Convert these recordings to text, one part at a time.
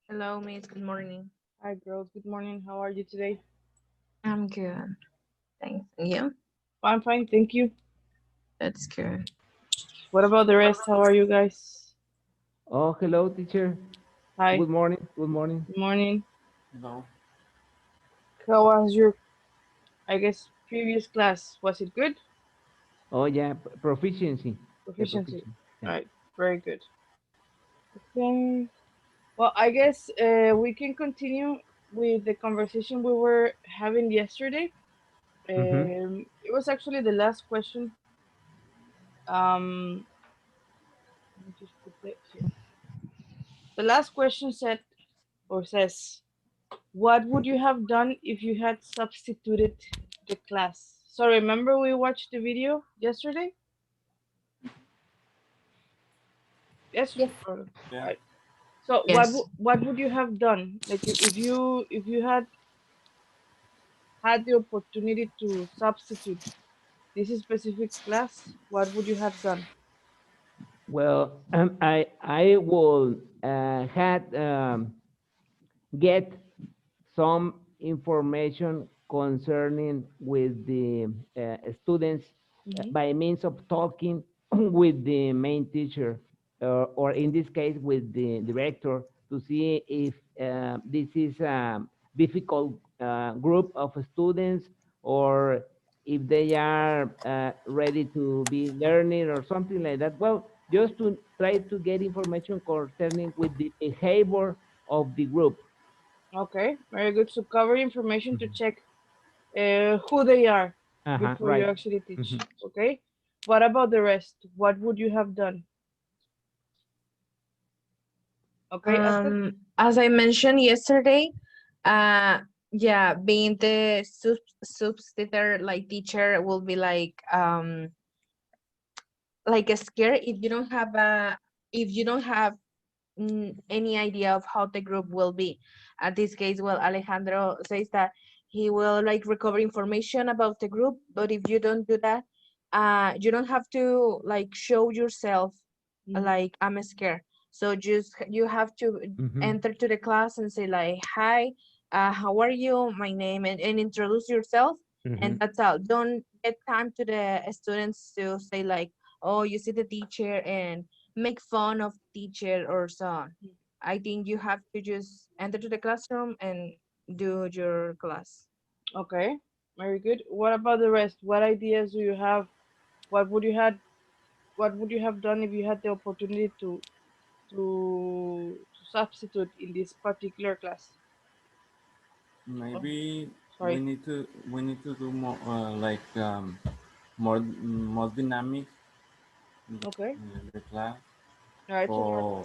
Hello, Miss. Good morning. Hi, girls. Good morning. How are you today? I'm good. Thanks. And you? I'm fine, thank you. That's good. What about the rest? How are you guys? Oh, hello, teacher. Hi. Good morning. Good morning. Good morning. No, How was your, I guess, previous class? Was it good? Oh, yeah, proficiency. Yeah, Proficiency. proficiency. All Yeah. right. Very good. Okay. Well, I guess we can continue with the conversation we were having yesterday. Mm-hmm. It was actually the last question. Let me just put that here. The last question said or says, what would you have done if you had substituted the class? So remember we watched the video yesterday? Yes. Yes. yeah. Right. So Yes. what would you have done? Like if you had the opportunity to substitute this specific class, what would you have done? Well, I will had get some information concerning with the students Hmm. by means of talking with the main teacher, or in this case with the director, to see if this is a difficult group of students, or if they are ready to be learning or something like that. Well, just to try to get information concerning with the behavior of the group. Okay, very good. So cover information to check who they are Uh-huh, before you right. actually teach. Mhm. Okay. What about the rest? What would you have done? Okay, Esther. As I mentioned yesterday, uh, yeah, being the substitute like teacher will be like a scare if you don't have any idea of how the group will be. At this case, well, Alejandro says that he will like recover information about the group, but if you don't do that, you don't have to like show yourself Hmm. like I'm scared. So just you have to Mhm. enter to the class and say like, hi, how are you? My name and introduce yourself, and Mhm. that's all. Don't get time to the students to say like, oh, you see the teacher and make fun of teacher or so on. I think you have to just enter to the classroom and do your class. Okay, very good. What about the rest? What ideas do you have? What would you had? What would you have done if you had the opportunity to substitute in this particular class? Oh, Maybe sorry. we need to do more like more dynamic Okay. in the class All right. So, for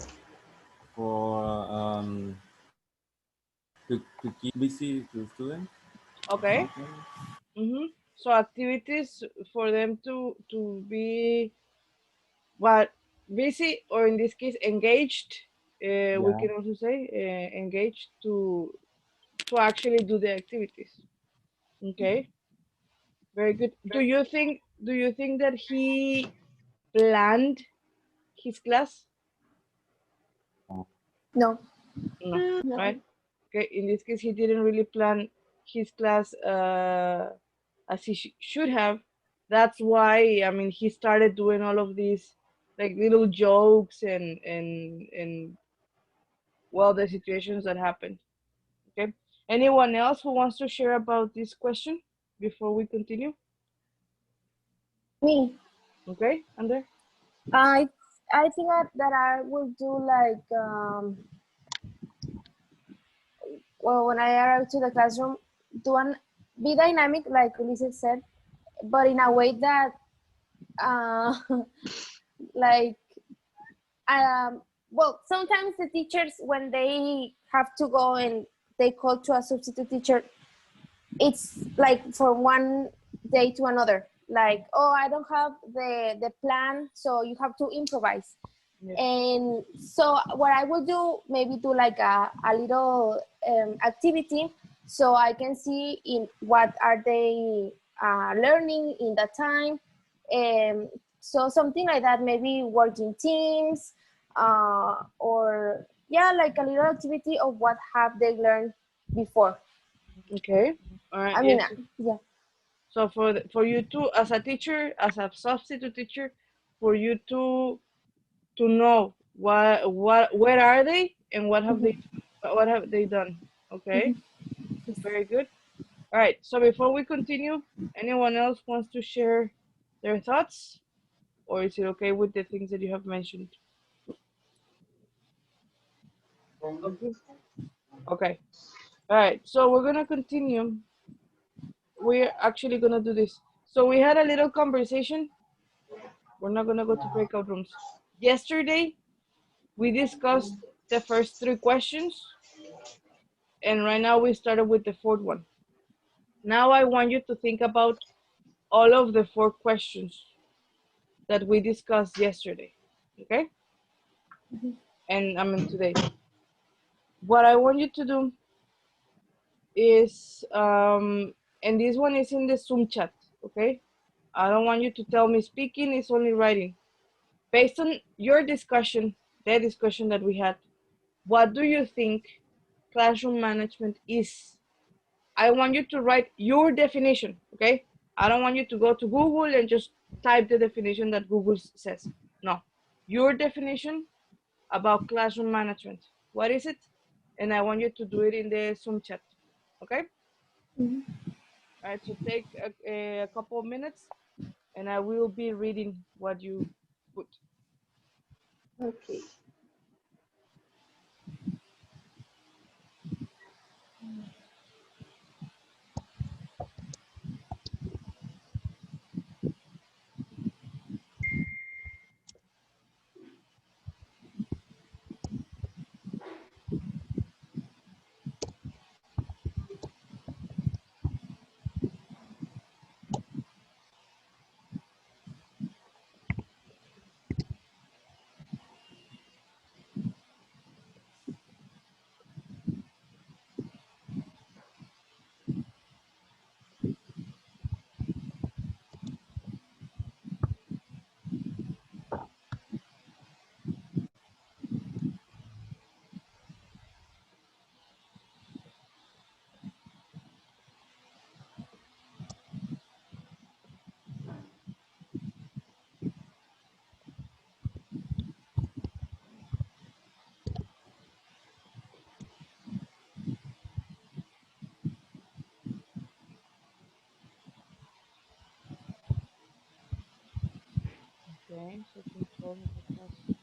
for to keep busy the students or okay. something. Mm-hmm. So activities for them to be what busy or in this case engaged. We Yeah. can also say engaged to actually do the activities. Okay. Very good. Do you think that he planned his class? Oh, No. No, right? No. Okay. In this case, he didn't really plan his class as he should have. That's why I mean he started doing all of these like little jokes and well the situations that happened. Okay. Anyone else who wants to share about this question before we continue? Me. Okay, Ander. I I think that I will do like well when I arrive to the classroom, do an be dynamic like Ulises said, but in a way that uh like well sometimes the teachers when they have to go and they call to a substitute teacher, it's like from one day to another, like, oh, I don't have the plan, so you have to improvise. Yes. And so what I will do, maybe do like a little activity, so I can see in what are they learning in that time. So something like that, maybe working teams, or yeah, like a little activity of what have they learned before. Okay. All right. I mean, Yes. yeah. So for you to, as a teacher, as a substitute teacher, for you to know what where are they and what have they done. Okay. Very good. All right. So before we continue, anyone else wants to share their thoughts, or is it okay with the things that you have mentioned? Okay. Okay. All right. So we're gonna continue. We're actually gonna do this. So we had a little conversation. We're not gonna go to breakout rooms. Yesterday, we discussed the first three questions, and right now we started with the fourth one. Now I want you to think about all of the four questions that we discussed yesterday, okay? And I mean today. What I want you to do is, and this one is in the Zoom chat, okay? I don't want you to tell me speaking, it's only writing. Based on your discussion, the discussion that we had, what do you think classroom management is? I want you to write your definition, okay? I don't want you to go to Google and just type the definition that Google says. No, your definition about classroom management. What is it? And I want you to do it in the Zoom chat, okay? All right, so take a couple of minutes and I will be reading what you put. Okay. Okay, so control of the class.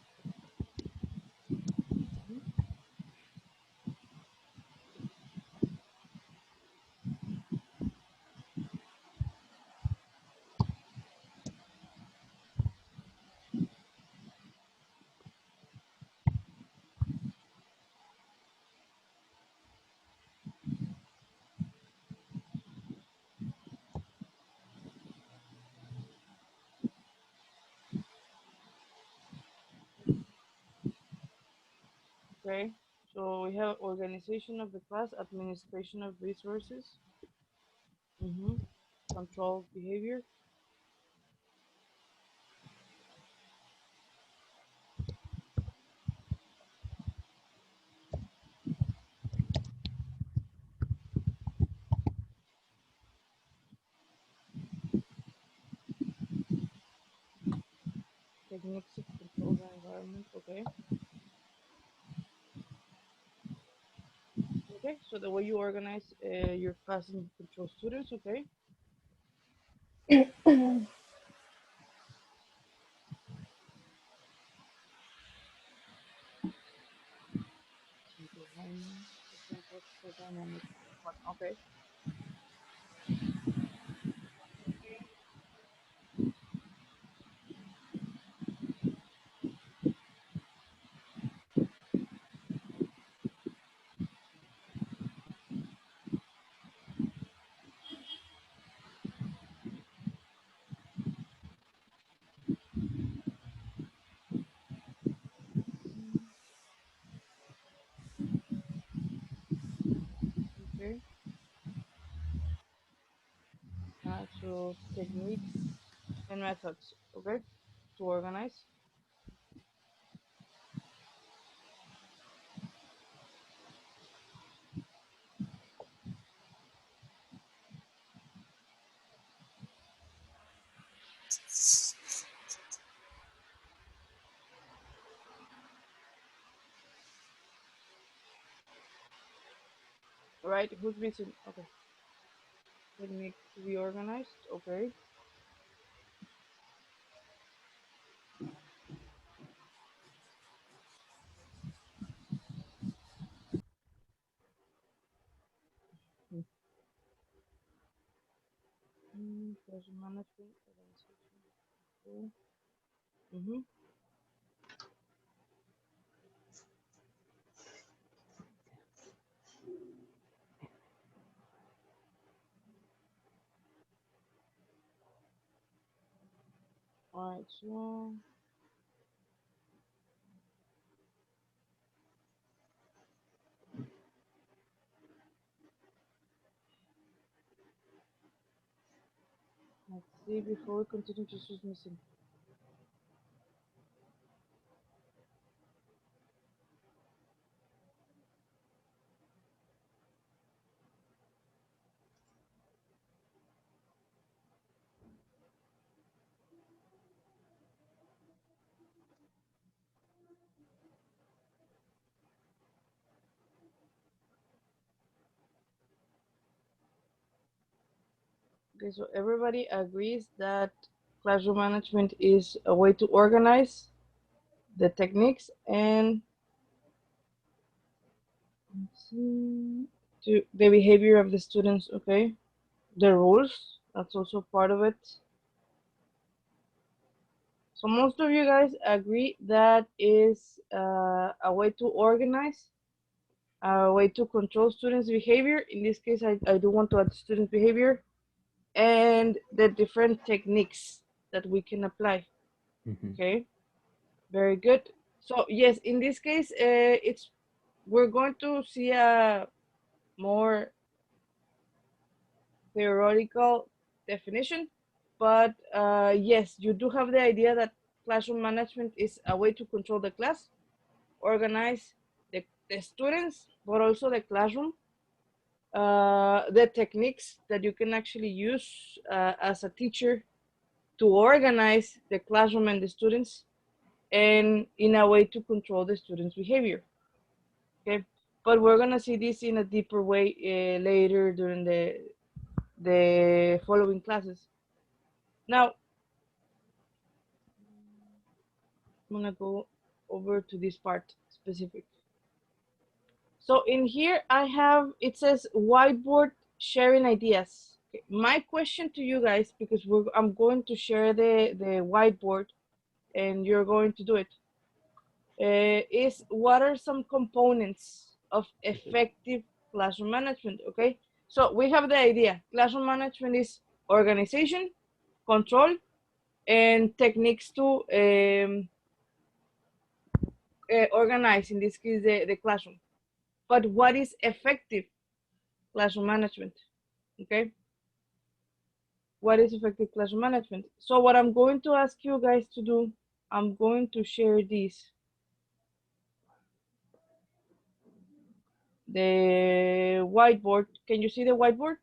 Okay, so we have organization of the class, administration of resources, control behavior, techniques of control the environment. Okay. Okay, so the way you organize your class and control students. Okay. Dynamic. Okay. Okay. So techniques and methods. Okay. To organize. All right, who's missing? Okay, technique to be organized. Okay. Project management, organization. Mm-hmm. All right, so let's see before we continue, just who's missing. Okay, so everybody agrees that classroom management is a way to organize the techniques and let's see, to the behavior of the students. Okay, the rules, that's also part of it. So most of you guys agree that is a way to organize, a way to control students' behavior. In this case, I do want to add student behavior and the different techniques that we can apply. Okay, very good. So yes, in this case, we're going to see a more theoretical definition, but yes, you do have the idea that classroom management is a way to control the class, organize the students, but also the classroom, the techniques that you can actually use as a teacher to organize the classroom and the students, and in a way to control the students' behavior. Okay, but we're gonna see this in a deeper way later during the following classes. Now, I'm gonna go over to this part specific. So in here I have, it says whiteboard sharing ideas. Okay. My question to you guys, because I'm going to share the whiteboard and you're going to do it, is what are some components of effective classroom management? Okay, so we have the idea. Classroom management is organization, control, and techniques to organize, in this case, the classroom. But what is effective classroom management? Okay, what is effective classroom management? So what I'm going to ask you guys to do, I'm going to share this. The whiteboard. Can you see the whiteboard?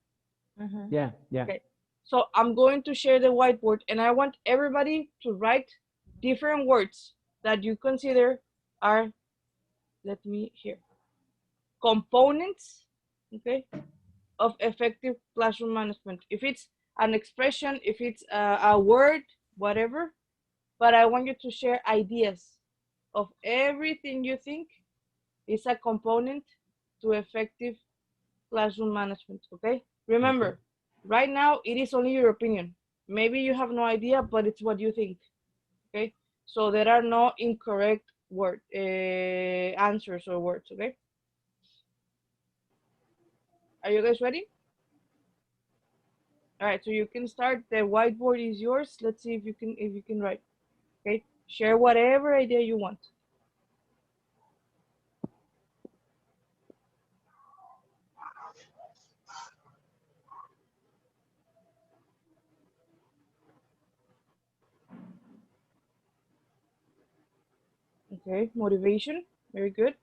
Yeah, yeah. Okay. So I'm going to share the whiteboard and I want everybody to write different words that you consider are, let me hear, components, okay, of effective classroom management. If it's an expression, if it's a word, whatever, but I want you to share ideas of everything you think is a component to effective classroom management, okay? Remember, right now it is only your opinion. Maybe you have no idea, but it's what you think, okay? So there are no incorrect answers or words, okay? Are you guys ready? All right, so you can start. The whiteboard is yours. Let's see if you can write. Okay, share whatever idea you want. Okay, motivation. Very good.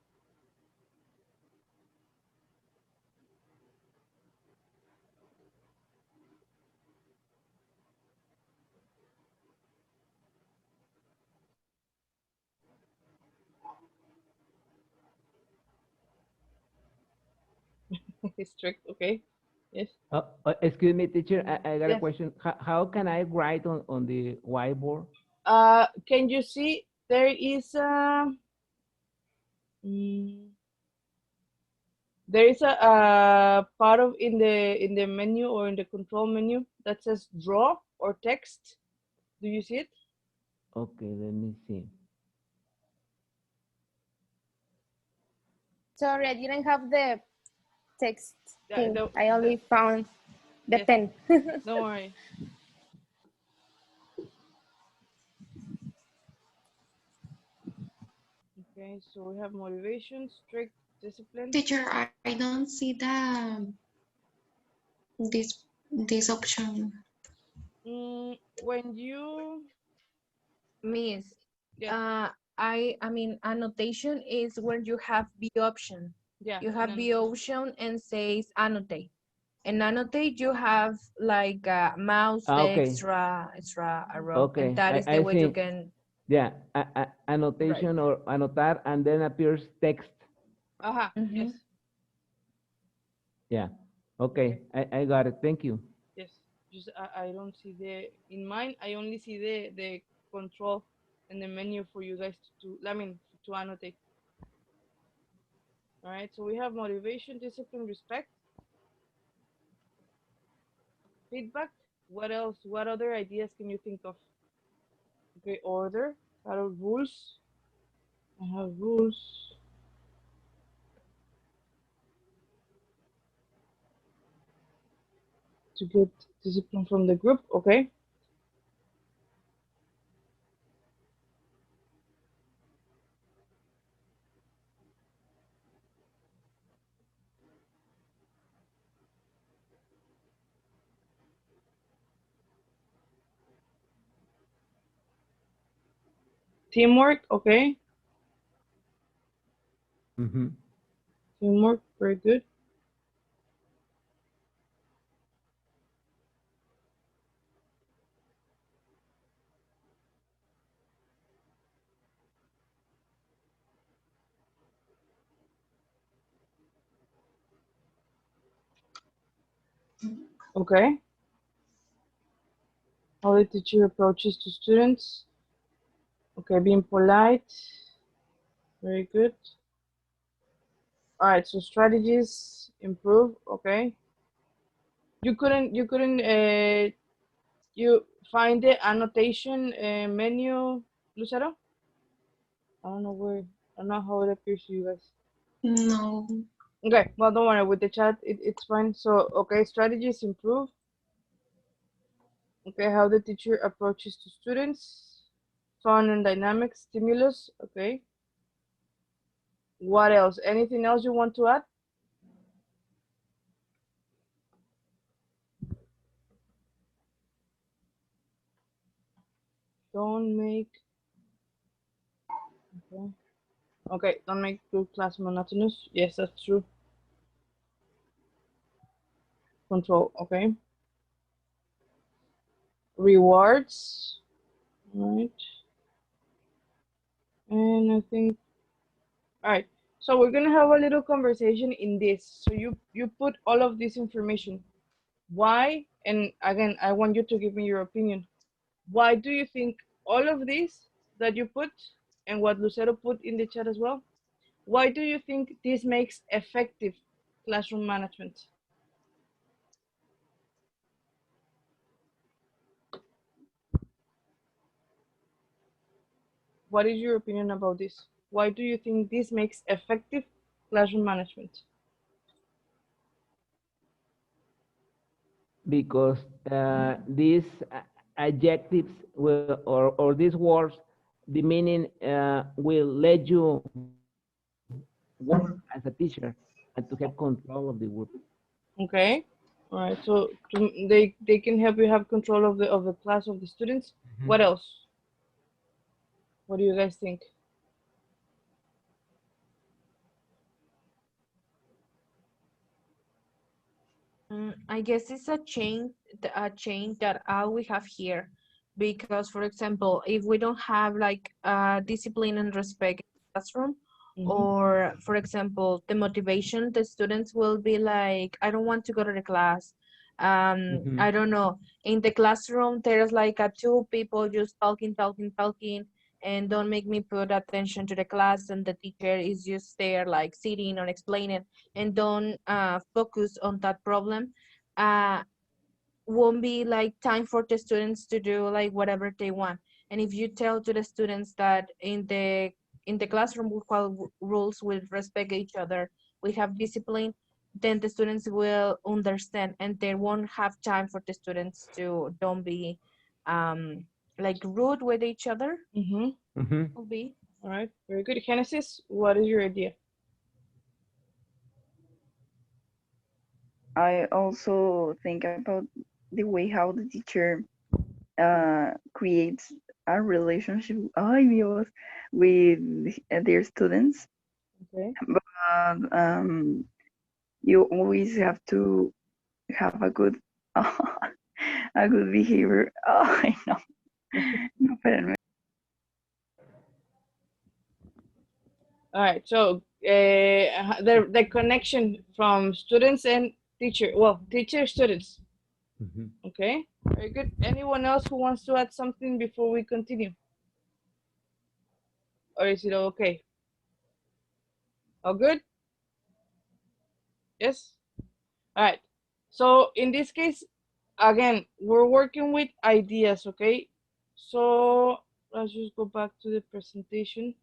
Strict, okay. Yes. Excuse me, teacher, I got a Yes. question. How can I write on the whiteboard? Can you see there is a mm, there is a part of in the menu or in the control menu that says draw or text. Do you see it? Okay, let me see. Sorry, I didn't have the text thing. The- I only found the Yes. pen. Don't worry. Okay, so we have motivation, strict, discipline. Teacher, I don't see this option. When you Miss, yeah I mean, annotation is where you have the option. yeah You in have the annotation. option and says annotate. And annotate, you have like a mouse, the Okay, extra arrow, and okay. that is the I way you think, can yeah, write. annotation or anotar, and then appears text. Aha, yes, Yeah. Okay, I got it. Thank you. yes. Just I don't see in mine. I only see the control and the menu for you guys I mean, to annotate. All right. So we have motivation, discipline, respect, feedback. What else? What other ideas can you think of? Okay, order. What are rules? I have rules. To get discipline from the group. Okay. Teamwork. Okay. Mm-hmm. Teamwork. Very good. Okay. How the teacher approaches to students. Okay, being polite. Very good. All right, so strategies improve. Okay. You find the annotation menu, Lucero? I don't know where, I don't know how it appears to you guys. No. Okay, well, don't worry, with the chat, it's fine. So, okay, strategies improve. Okay, how the teacher approaches to students. Fun and dynamic stimulus. Okay. What else? Anything else you want to add? Don't make, okay. Okay, don't make good class monotonous. Yes, that's true. Control, okay. Rewards, all right. And I think, all right. So we're gonna have a little conversation in this. So you put all of this information. Why? And again, I want you to give me your opinion. Why do you think all of this that you put and what Lucero put in the chat as well? Why do you think this makes effective classroom management? What is your opinion about this? Why do you think this makes effective classroom management? Because these adjectives will, or these words, the meaning will let you work as a teacher and to have control of the group. Okay. All right. So they can help you have control of the class of the students. What else? What do you guys think? I guess it's a change that all we have here, because for example, if we don't have like discipline and respect in the classroom, or for example the motivation, the students will be like, I don't want to go to the class. I don't know, in the classroom there's like two people just talking, and don't make me put attention to the class, and the teacher is just there like sitting and explaining, and don't focus on that problem. uh, won't be like time for the students to do like whatever they want. And if you tell to the students that in the classroom we follow rules, we respect each other, we have discipline, then the students will understand, and they won't have time for the students to don't be um like rude with each other. Will be All right, very good. Genesis, what is your idea? I also think about the way how the teacher creates a relationship, ay Dios, with their students. Okay. But you always have to have a good a good behavior. Oh, I know. No, espérenme. All right, so the connection from students and teacher, well, teacher students. Okay, very good. Anyone else who wants to add something before we continue? Or is it all okay? All good? Yes? All right. So in this case, again, we're working with ideas, okay? So let's just go back to the presentation.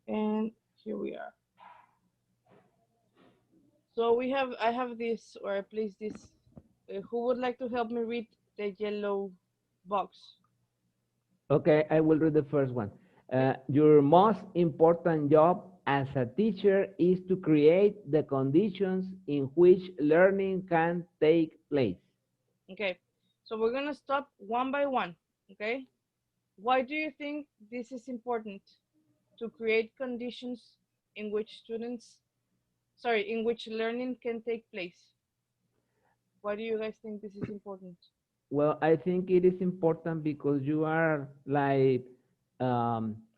And here we are. So I have this, or I place this. Who would like to help me read the yellow box? Okay, I will read the first one. Your most important job as a teacher is to create the conditions in which learning can take place. Okay, so we're gonna stop one by one, okay? Why do you think this is important? To create conditions in which in which learning can take place. Why do you guys think this is important? Well, I think it is important because you are like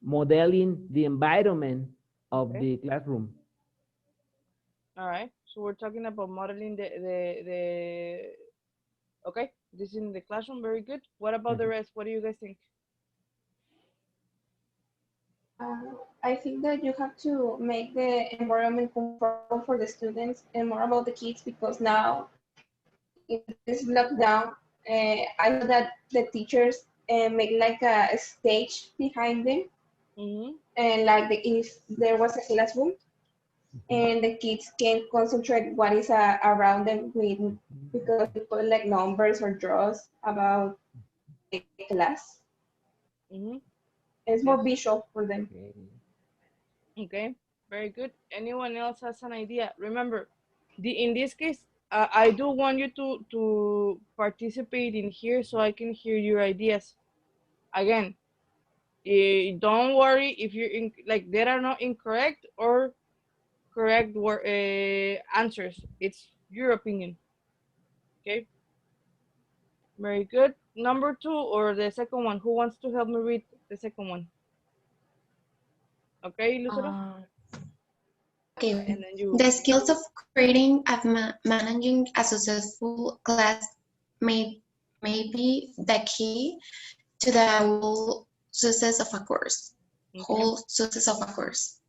modeling the environment of Okay. the classroom. All right, so we're talking about modeling okay, this is in the classroom, very good. What about the rest? What do you guys think? I think that you have to make the environment comfortable for the students and more about the kids, because now in this lockdown, I know that the teachers make like a stage behind them, and like if there was a classroom, and the kids can concentrate what is around them with, because they put like numbers or draws about the class. It's more visual for them. Okay, very good. Anyone else has an idea? Remember, in this case, I do want you to participate in here so I can hear your ideas. Again, don't worry if you're like there are not incorrect or correct answers. It's your opinion. Okay. Very good. Number 2 or the second one. Who wants to help me read the second one? Okay, Lucero. Okay. And then you. The skills of creating and managing a successful class may be the key to the whole success of a course. Whole success of a course.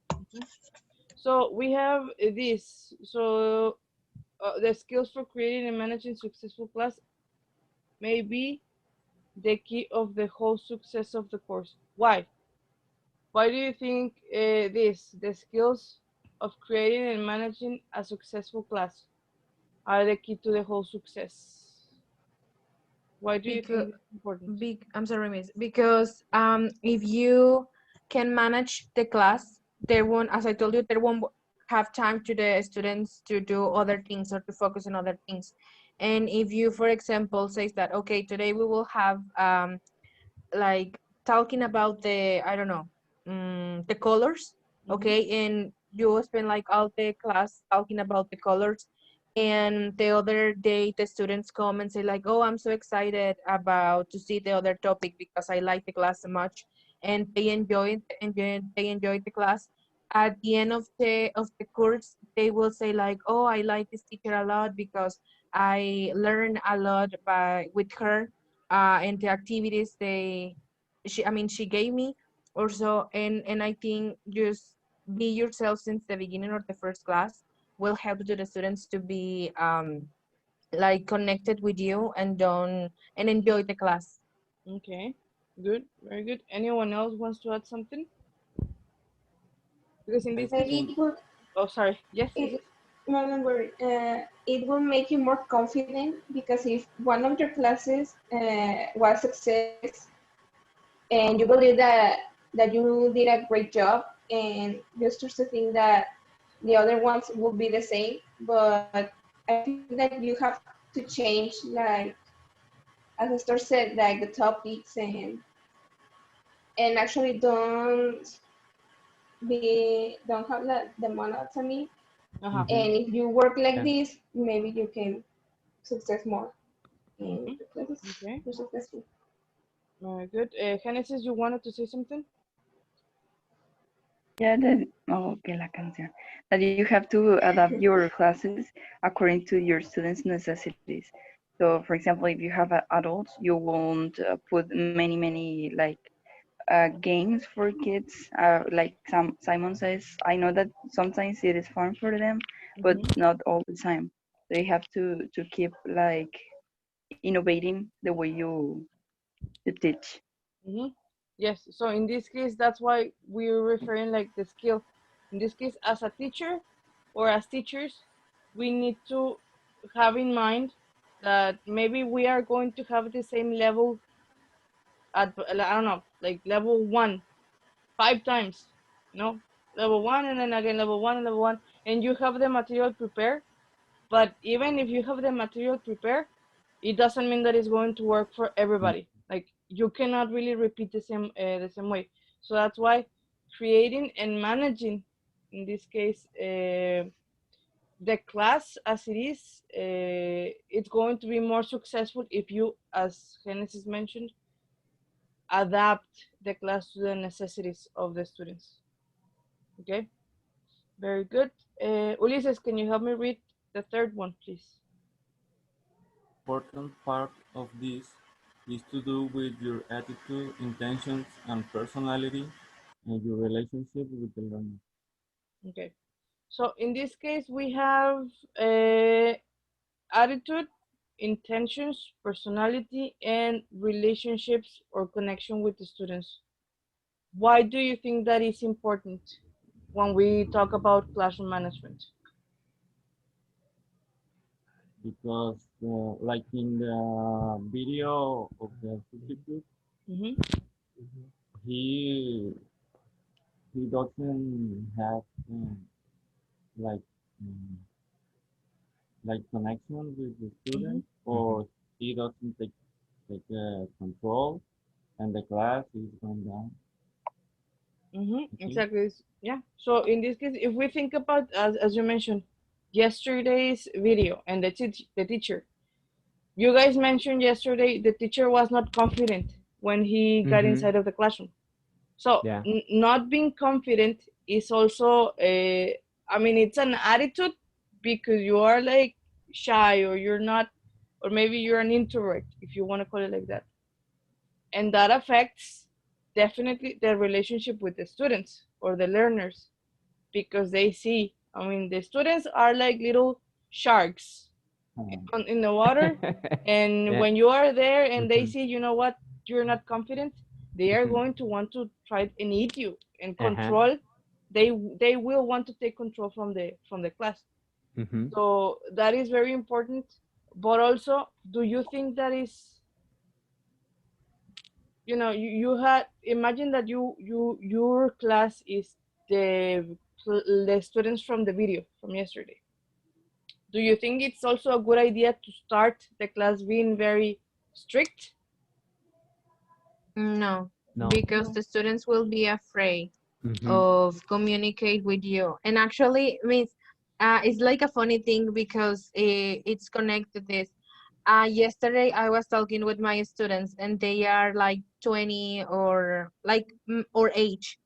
So we have this. So the skills for creating and managing successful class may be the key of the whole success of the course. Why? Why do you think the skills of creating and managing a successful class are the key to the whole success? Why do you think it's important? I'm sorry, miss. Because if you can manage the class, there won't, as I told you, there won't have time to the students to do other things or to focus on other things. And if you, for example, says that, okay, today we will have like talking about the, I don't know, the colors, okay, and you spend like all the class talking about the colors, and the other day the students come and say like, oh, I'm so excited about to see the other topic because I like the class so much, and they enjoy the class, at the end of the course, they will say like, oh, I like this teacher a lot because I learned a lot with her, and the activities she gave me also. And I think just be yourself since the beginning of the first class will help to the students to be like connected with you and don't and enjoy the class. Okay, good, very good. Anyone else wants to add something? Because in I this case, Maybe think it will, oh, sorry. Yes, yes, it, yes. no, don't worry. It will make you more confident because if one of your classes was success and you believe that you did a great job, and you start to think that the other ones will be the same, but I think that you have to change, like as I start said, like the topics, and actually don't have the monotony. Uh-huh. And if you work like Yeah. this, maybe you can success more in Mhm. the classes. Okay, You're successful. very good. Genesis, you wanted to say something? Yeah, that, oh, okay, la canción. That you have to adapt your classes according to your students' necessities. So, for example, if you have adults, you won't put many like games for kids. Like Simon says, I know that sometimes it is fun for them, but Mm-hmm. not all the time. So you have to keep like innovating the way you teach. Mm-hmm. Yes, so in this case, that's why we're referring like the skill. In this case, as a teacher or as teachers, we need to have in mind that maybe we are going to have the same level at, I don't know, like level one, 5 times, you know, level one and then again level one and level one, and you have the material prepared. But even if you have the material prepared, it doesn't mean that it's going to work for everybody. Like you cannot really repeat the same way. So that's why creating and managing, in this case, the class as it is, it's going to be more successful if you, as Genesis mentioned, adapt the class to the necessities of the students. Okay, very good. Ulises, can you help me read the third one, please? important part of this is to do with your attitude, intentions, and personality, and your relationship with the learner. Okay. So in this case, we have attitude, intentions, personality, and relationships or connection with the students. Why do you think that is important when we talk about classroom management? Because, like in the video of the substitute, Mm-hmm. he he doesn't have like um, like connection with the Mm-hmm. student, or he doesn't take control, and the class is going down. Mm-hmm. Okay. Exactly. Yeah. So in this case, if we think about, as you mentioned, yesterday's video and the teacher, you guys mentioned yesterday the teacher was not confident when he got Mm-hmm. inside of the classroom. So Yeah. not being confident is also a, I mean, it's an attitude because you are like shy or you're not, or maybe you're an introvert, if you want to call it like that. And that affects definitely the relationship with the students or the learners because they see, I mean, the students are like little sharks in the water. And Yeah. when you are there and they Mm-hmm. see, you know what, you're not confident, they are Mm-hmm. going to want to try and eat you and Uh-huh. control. They will want to take control from the class. Mm-hmm. So that is very important. But also, do you think that is, you had, imagine that your class is the students from the video from yesterday. Do you think it's also a good idea to start the class being very strict? No, No. because No. the students will be afraid Mm-hmm. of communicate with you. And actually, means it's like a funny thing because it's connected this. Yesterday I was talking with my students and they are like 20 or like or age.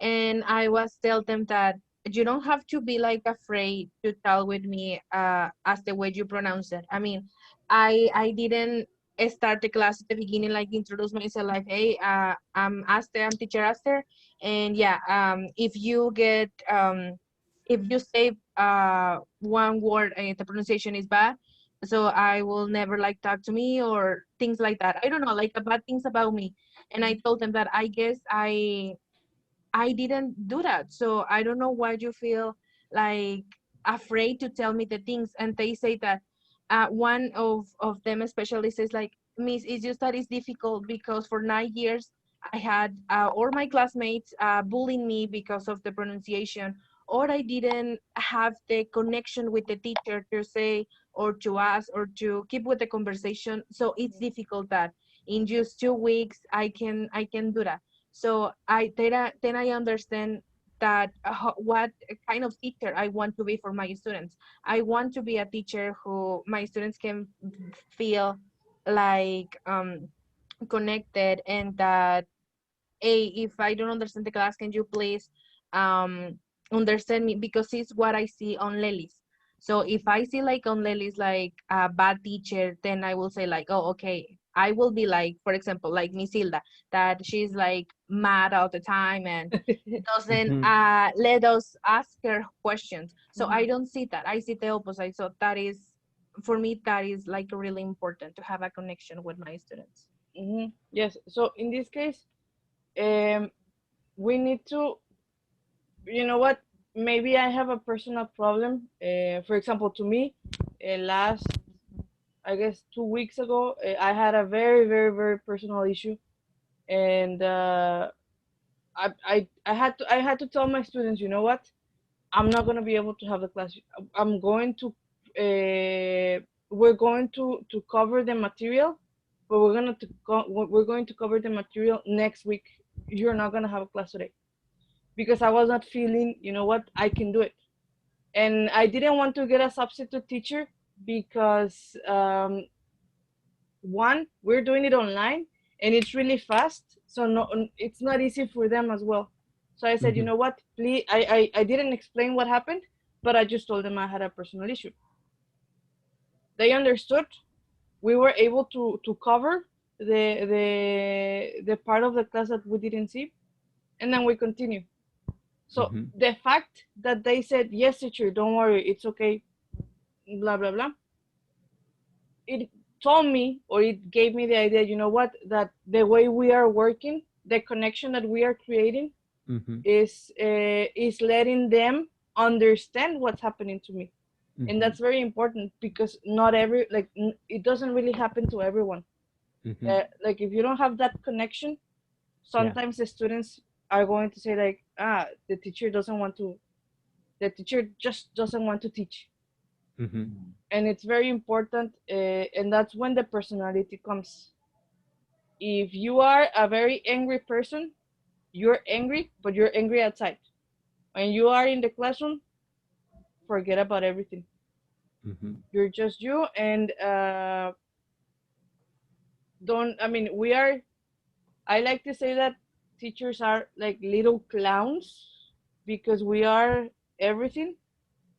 And I was tell them that you don't have to be like afraid to tell with me as the way you pronounce it. I mean, I didn't start the class at the beginning like introduce myself like, hey, I'm Aster, I'm teacher Aster, and yeah, if you say one word and the pronunciation is bad, so I will never like talk to me or things like that. I don't know, like bad things about me. And I told them that I guess I didn't do that. So I don't know why you feel like afraid to tell me the things. And they say that one of them especially says like, Miss, it's just that it's difficult because for 9 years I had all my classmates bullying me because of the pronunciation, or I didn't have the connection with the teacher to say or to ask or to keep with the conversation. So it's difficult that in just 2 weeks I can do that. So then I understand that what kind of teacher I want to be for my students. I want to be a teacher who my students can feel like connected, and that, hey, if I don't understand the class, can you please um understand me, because it's what I see on Lelis. So if I see like on Lelis like a bad teacher, then I will say like, oh, okay, I will be like, for example, like Miss Hilda, that she's like mad all the time and doesn't Mhm. let us ask her questions. So I don't see that. I see the opposite. So that is, for me, that is like really important to have a connection with my students. Yes. So in this case, um, we need to, you know what? Maybe I have a personal problem. For example, to me, last, I guess, 2 weeks ago, I had a very, very, very personal issue, and I had to tell my students, you know what? I'm not gonna be able to have the class. I'm going to, we're going to cover the material, but we're going to cover the material next week. You're not gonna have a class today because I was not feeling, you know what, I can do it. And I didn't want to get a substitute teacher because one, we're doing it online and it's really fast, so no, it's not easy for them as well. So I said, you Mhm. know what, please, I didn't explain what happened, but I just told them I had a personal issue. They understood. We were able to cover the part of the class that we didn't see, and then we continue. So Mhm. the fact that they said, yes, teacher, don't worry, it's okay, blah, blah, blah, it told me, or it gave me the idea, you know what, that the way we are working, the connection that we are creating Mhm. is letting them understand what's happening to me. And Mhm. that's very important because not every, like, it doesn't really happen to everyone. Mhm. Like, if you don't have that connection, Yeah. sometimes the students are going to say like, the teacher doesn't want to, the teacher just doesn't want to teach. Mhm. And it's very important, and that's when the personality comes. If you are a very angry person, you're angry, but you're angry outside. When you are in the classroom, forget about everything. Mhm. You're just you, and don't, I mean, we are, I like to say that teachers are like little clowns because we are everything,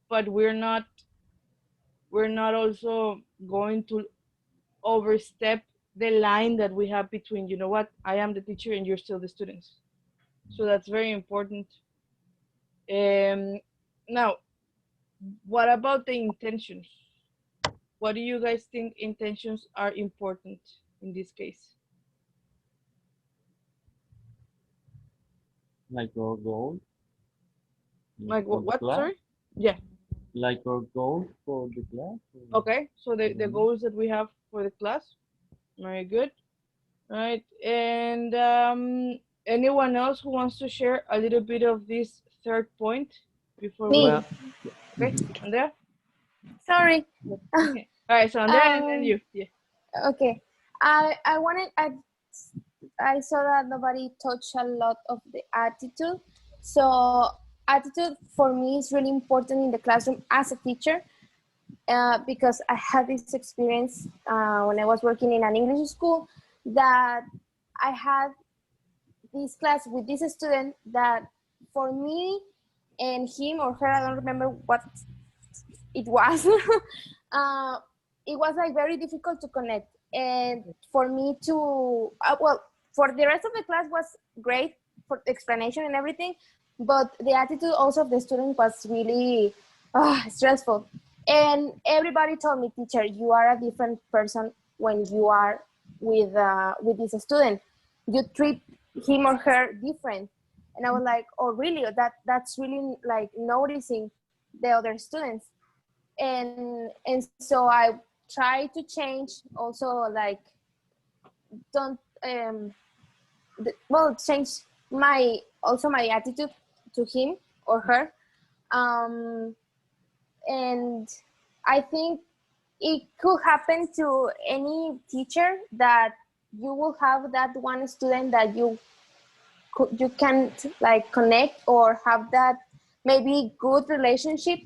but we're not also going to overstep the line that we have between, you know what, I am the teacher and you're still the students. So that's very important. Now, what about the intentions? What do you guys think intentions are important in this case? Like our goal Like for the what? class, Sorry? Yeah. like our goal for the class. Okay. So I the don't know. goals that we have for the class. Very good. Right. And anyone else who wants to share a little bit of this third point before we? Me. Well, Okay, mhm. Andrea. Sorry. All right. So Andrea, and then um, you. Yeah. okay. I saw that nobody touched a lot of the attitude. So attitude for me is really important in the classroom as a teacher, because I had this experience when I was working in an English school, that I had this class with this student that for me and him or her, I don't remember what it was. It was like very difficult to connect, and for me to well, for the rest of the class was great for the explanation and everything, but the attitude also of the student was really stressful. And everybody told me, teacher, you are a different person when you are with this student. You treat him or her different. And I was like, oh really? That's really like noticing the other students. And so I try to change also, like don't well, change my also my attitude to him or her. And I think it could happen to any teacher that you will have that one student that you can't like connect or have that maybe good relationship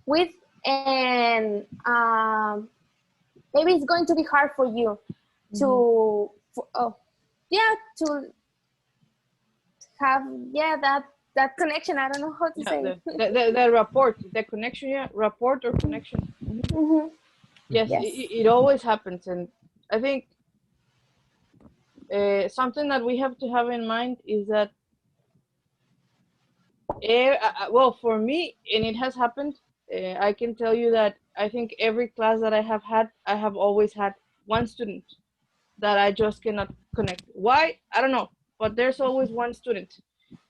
with, and maybe it's going to be hard for you to yeah, to have that connection. I don't know how to Yeah, say the rapport, the connection, yeah, rapport or connection. Mhm. Yes, Yes. it always happens, and I think something that we have to have in mind is that, well, for me, and it has happened, I can tell you that I think every class that I have had, I have always had one student that I just cannot connect. Why? I don't know, but there's always one student.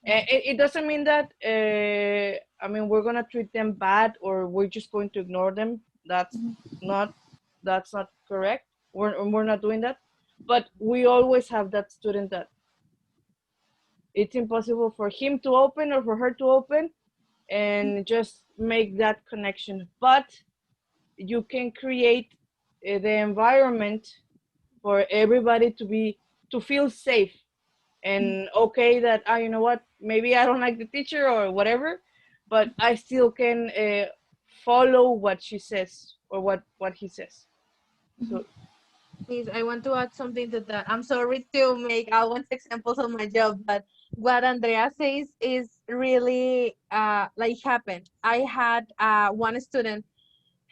It doesn't mean that, I mean, we're gonna treat them bad or we're just going to ignore them. Not, that's not correct. We're not doing that. But we always have that student that it's impossible for him to open or for her to open and just make that connection. But you can create the environment for everybody to feel safe and okay that, you know what, maybe I don't like the teacher or whatever, but I still can follow what she says or what he says. So Please, I want to add something to that. I'm sorry to make Alwan's examples of my job, but what Andrea says is really like happened. I had one student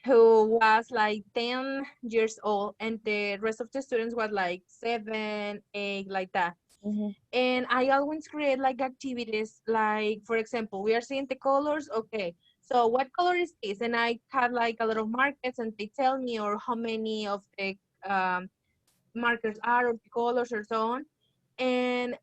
who was like 10 years old, and the rest of the students was like 7, 8, like that. And I always create like activities, like for example, we are seeing the colors, okay, so what color is this? And I had like a lot of markers, and they tell me or how many of the um, markers are or the colors or so on. And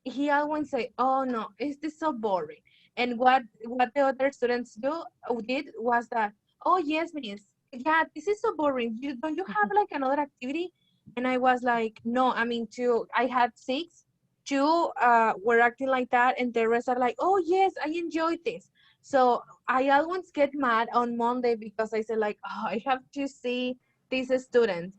he always say, oh no, is this so boring? And what the other students did was that, oh yes, miss, yeah, this is so boring, you don't you have like another activity? And I was like, no, I mean, I had 6, 2 were acting like that, and the rest are like, oh yes, I enjoyed this. So I always get mad on Monday because I said like, oh, I have to see these students.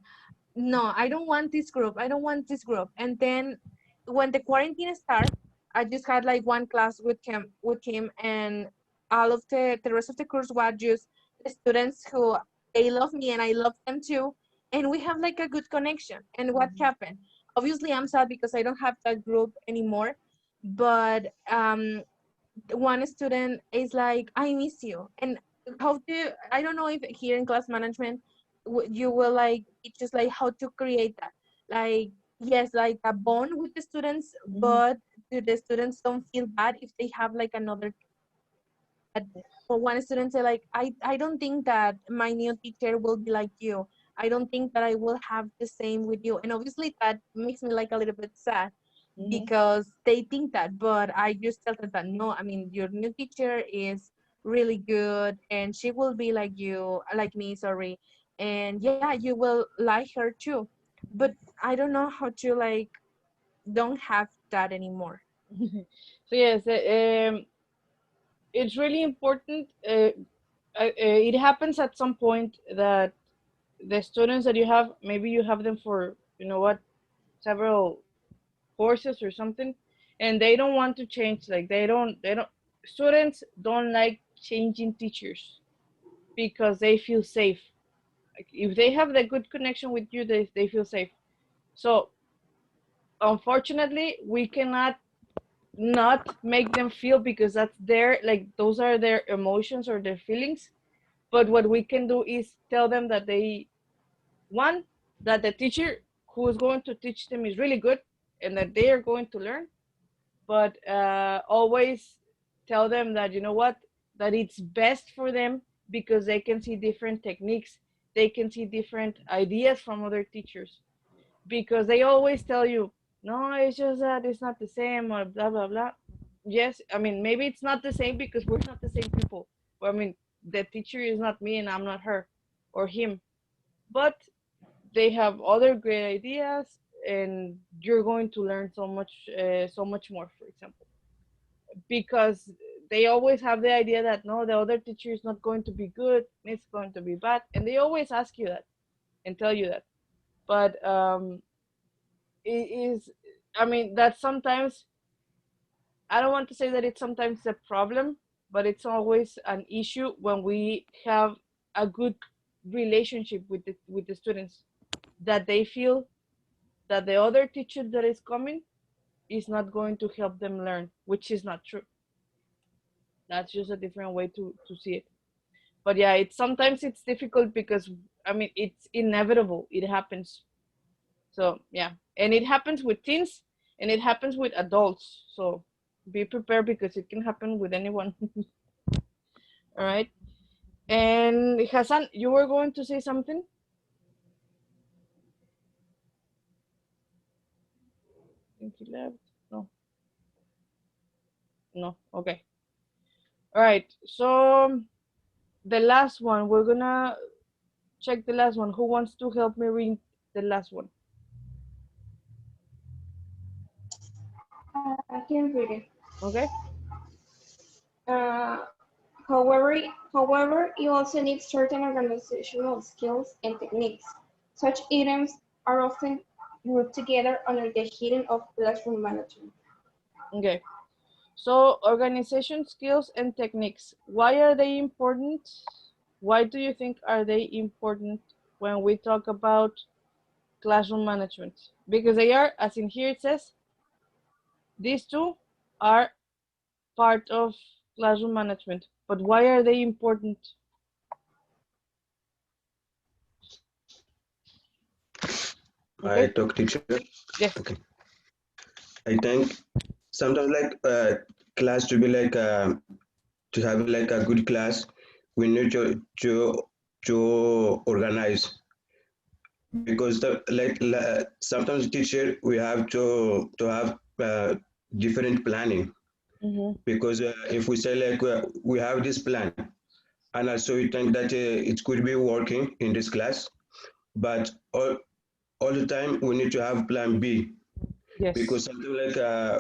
No, I don't want this group. I don't want this group. And then when the quarantine started, I just had like one class with him, and all of the rest of the course was just the students who they love me and I love them too. And we have like a good connection. And what happened? Obviously, I'm sad because I don't have that group anymore. But one student is like, I miss you. And I don't know if here in class management, you will like teach us like how to create that. Like, yes, like a bond with the students, but the students don't feel bad if they have like another. For one student say like, I don't think that my new teacher will be like you. I don't think that I will have the same with you. And obviously that makes me like a little bit sad because they think that, but I just tell them that no, I mean, your new teacher is really good and she will be like you, like me, sorry. And yeah, you will like her too. But I don't know how to like don't have that anymore. so yes, it's really important. It happens at some point that the students that you have, maybe you have them for, you know what, several courses or something, and they don't want to change. Like they don't students don't like changing teachers because they feel safe. Like if they have the good connection with you, they feel safe. So unfortunately we cannot not make them feel, because that's their, like, those are their emotions or their feelings. But what we can do is tell them that that the teacher who is going to teach them is really good and that they are going to learn. But always tell them that, you know what, that it's best for them because they can see different techniques, they can see different ideas from other teachers, because they always tell you, no, it's just that it's not the same, or blah blah blah. Yes, I mean, maybe it's not the same because we're not the same people. But, I mean, the teacher is not me and I'm not her or him, but they have other great ideas, and you're going to learn so much more, for example, because they always have the idea that, no, the other teacher is not going to be good, it's going to be bad, and they always ask you that and tell you that. But it is, I mean, that sometimes, I don't want to say that it's sometimes a problem, but it's always an issue when we have a good relationship with the students, that they feel that the other teacher that is coming is not going to help them learn, which is not true. That's just a different way to see it. But yeah, it's sometimes it's difficult because, I mean, it's inevitable, it happens. So yeah, and it happens with teens and it happens with adults, so be prepared because it can happen with anyone. All right. And Hassan, you were going to say something? I think he left. No. No. Okay. All right. So the last one, we're gonna check the last one. Who wants to help me read the last one? I can read it. Okay. Uh, however, you also need certain organizational skills and techniques. Such items are often grouped together under the heading of classroom management. Okay. So organization skills and techniques. Why are they important? Why do you think are they important when we talk about classroom management? Because they are, as in here it says, these two are part of classroom management. But why are they important? I Okay. talk teacher. Yes. Okay. I think sometimes like class to be like to have like a good class, we need to organize, because sometimes teacher we have to have different planning, Mm-hmm. because if we say like we have this plan, and also we think that it could be working in this class, but all the time we need to have plan B, Yes. because something like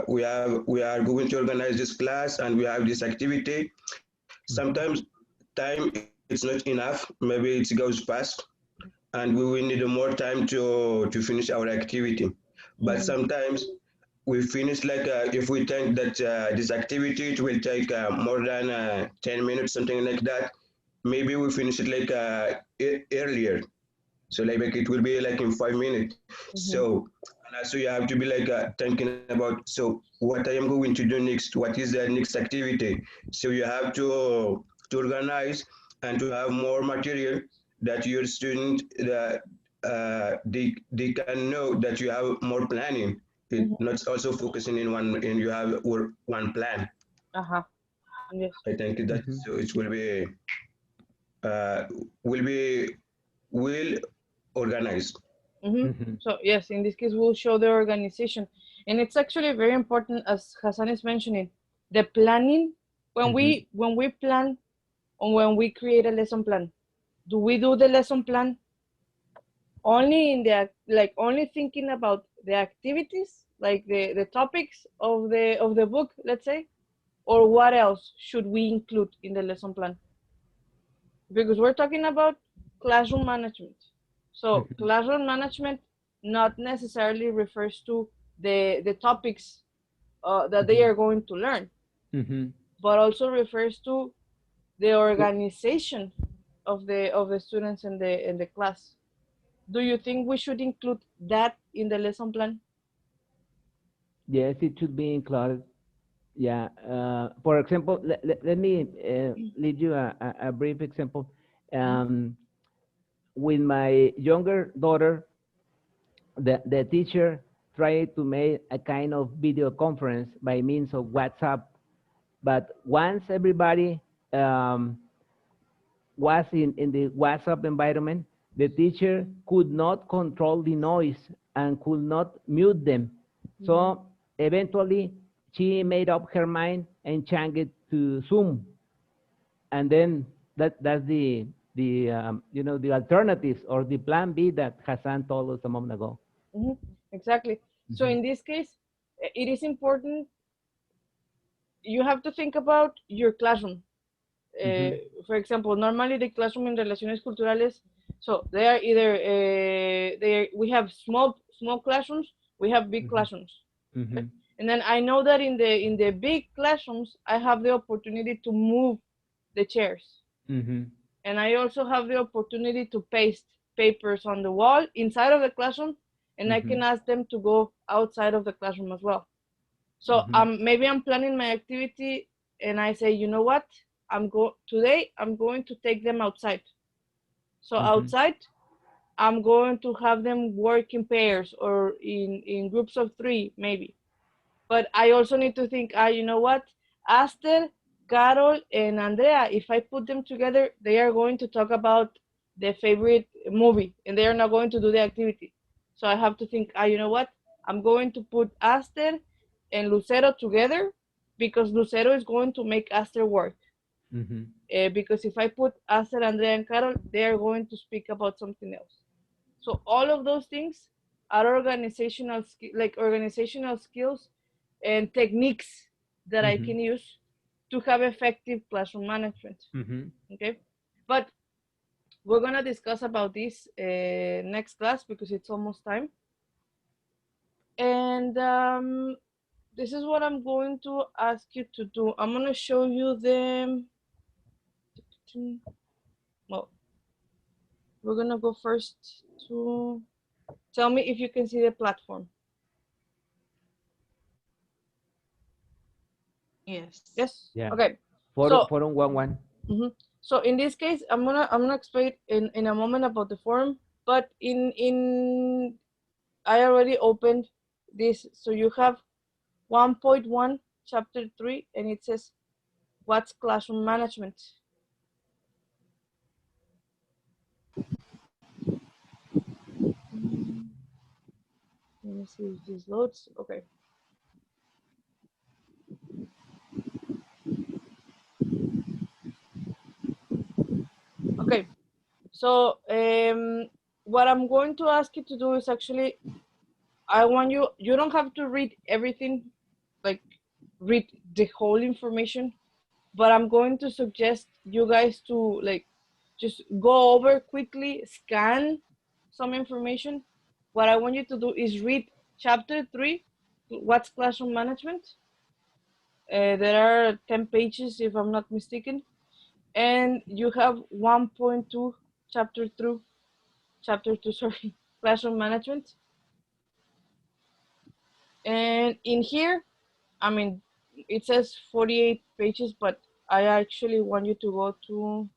we are going to organize this class and we have this activity. Sometimes time it's not enough. Maybe it goes fast, and we will need more time to finish our activity. But Mm-hmm. sometimes we finish like if we think that this activity it will take more than 10 minutes, something like that. Maybe we finish it like earlier, so like it will be like in 5 minutes. Mm-hmm. So and also you have to be like thinking about, so what I am going to do next, what is the next activity. So you have to organize and to have more material that your student that they can know that you have more planning. It Mm-hmm. not also focusing in one, and you have one plan. Uh-huh. Yes. I think that Mhm. so it uh, will be will organize. Mm-hmm. Mhm. So yes, in this case, we'll show the organization, and it's actually very important, as Hassan is mentioning, the planning. When Mhm. we plan, or when we create a lesson plan, do we do the lesson plan only in the, like, only thinking about the activities, like the topics of the book, let's say, or what else should we include in the lesson plan? Because we're talking about classroom management. So Mhm. classroom management not necessarily refers to the topics that they Mhm. are going to learn, Mhm. but also refers to the organization of the students in the class. Do you think we should include that in the lesson plan? Yes, it should be included. Yeah. For example, let me lead you a brief example. With my younger daughter, the teacher tried to make a kind of video conference by means of WhatsApp. But once everybody was in the WhatsApp environment, the teacher could not control the noise and could not mute them. So eventually, she made up her mind and changed it to Zoom. And then that's the you know, the alternatives or the plan B that Hassan told us a moment ago. Exactly. So in this case, it is important. You have to think about your classroom. For example, normally the classroom in Relaciones Culturales, so they are either we have small classrooms, we have big classrooms. Okay? And then I know that in the big classrooms, I have the opportunity to move the chairs. And I also have the opportunity to paste papers on the wall inside of the classroom, and I can ask them to go outside of the classroom as well. So maybe I'm planning my activity and I say, you know what, today I'm going to take them outside. So outside, I'm going to have them work in pairs or in groups of 3 maybe. But I also need to think, you know what, Aster, Carol, and Andrea, if I put them together, they are going to talk about their favorite movie and they are not going to do the activity. So I have to think, you know what, I'm going to put Aster and Lucero together because Lucero is going to make Aster work. Because if I put Aster, Andrea, and Carol, they are going to speak about something else. So all of those things are organizational skills and techniques that I can use to have effective classroom management. Okay, but we're gonna discuss about this next class because it's almost time. And this is what I'm going to ask you to do. I'm gonna show you the. Well, we're gonna go first to tell me if you can see the platform. Yes. Yes. Yeah. Okay. Forum 1-1. So in this case, I'm gonna explain in a moment about the forum, but I already opened this. So you have 1.1 chapter 3, and it says, what's classroom management? Let me see if this loads. Okay. Okay. So what I'm going to ask you to do is actually, I want you don't have to read everything, like read the whole information, but I'm going to suggest you guys to like just go over quickly, scan some information. What I want you to do is read chapter 3, what's classroom management. There are 10 pages if I'm not mistaken, and you have 1.2 chapter 2 sorry, classroom management. And in here, I mean, it says 48 pages, but I actually want you to go to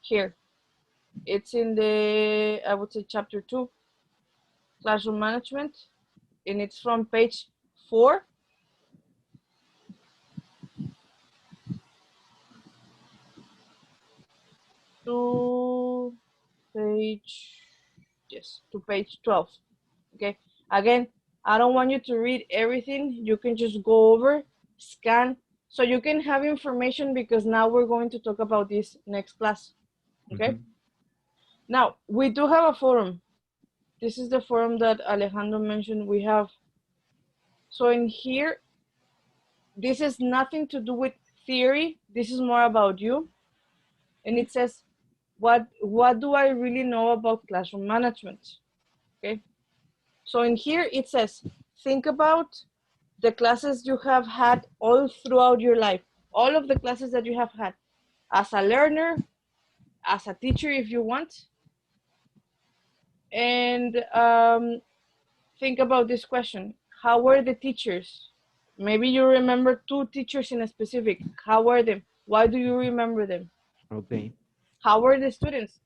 here. It's in the, I would say, chapter 2, classroom management, and it's from page 4 to page, yes, to page 12. Okay, again, I don't want you to read everything. You can just go over, scan, so you can have information, because now we're going to talk about this next class. Okay, now we do have a forum. This is the forum that Alejandro mentioned we have. So in here, this is nothing to do with theory. This is more about you. And it says, what do I really know about classroom management? Okay. So in here it says, think about the classes you have had all throughout your life, all of the classes that you have had as a learner, as a teacher if you want. And think about this question. How were the teachers Maybe you remember 2 teachers in a specific. How were them? Why do you remember them? Okay. How were the students?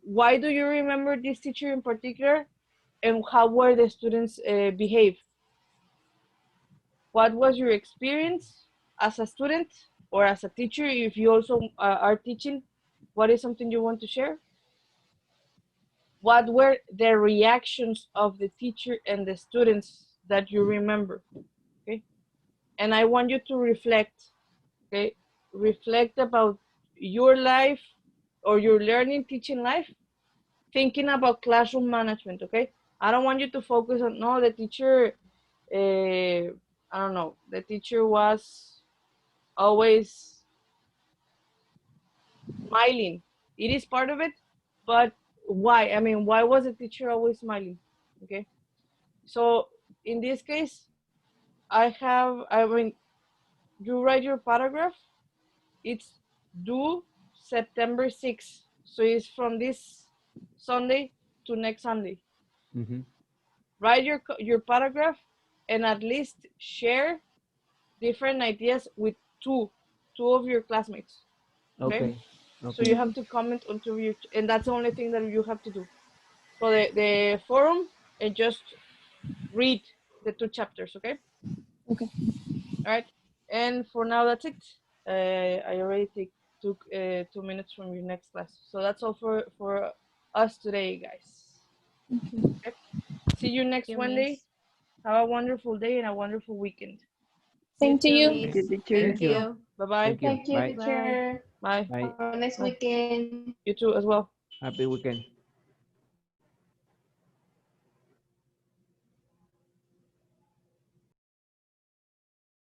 Why do you remember this teacher in particular? And how were the students behave? What was your experience as a student or as a teacher? If you also are teaching, what is something you want to share? What were the reactions of the teacher and the students that you remember? Okay. And I want you to reflect, okay? Reflect about your life or your learning, teaching life, thinking about classroom management, okay? I don't want you to focus on, no, the teacher, I don't know, the teacher was always smiling. It is part of it, but why? I mean, why was the teacher always smiling? Okay. So in this case, I mean, you write your paragraph. It's due September 6th. So it's from this Sunday to next Sunday. Mm-hmm. Write your paragraph and at least share different ideas with two of your classmates. Okay. So you have to comment on your, and that's the only thing that you have to do. So the forum, and just read the 2 chapters, okay? Okay. All right. And for now, that's it. I already took 2 minutes from your next class. So that's all for us today, guys. Okay. See you next You, Monday. miss. Have a wonderful day and a wonderful weekend. Same to too, you. miss. Thank you, teacher. Thank you. Bye-bye. Thank you. Thank you, Bye. teacher. Bye. Bye. Have a nice Bye. weekend. You too as well. Happy weekend.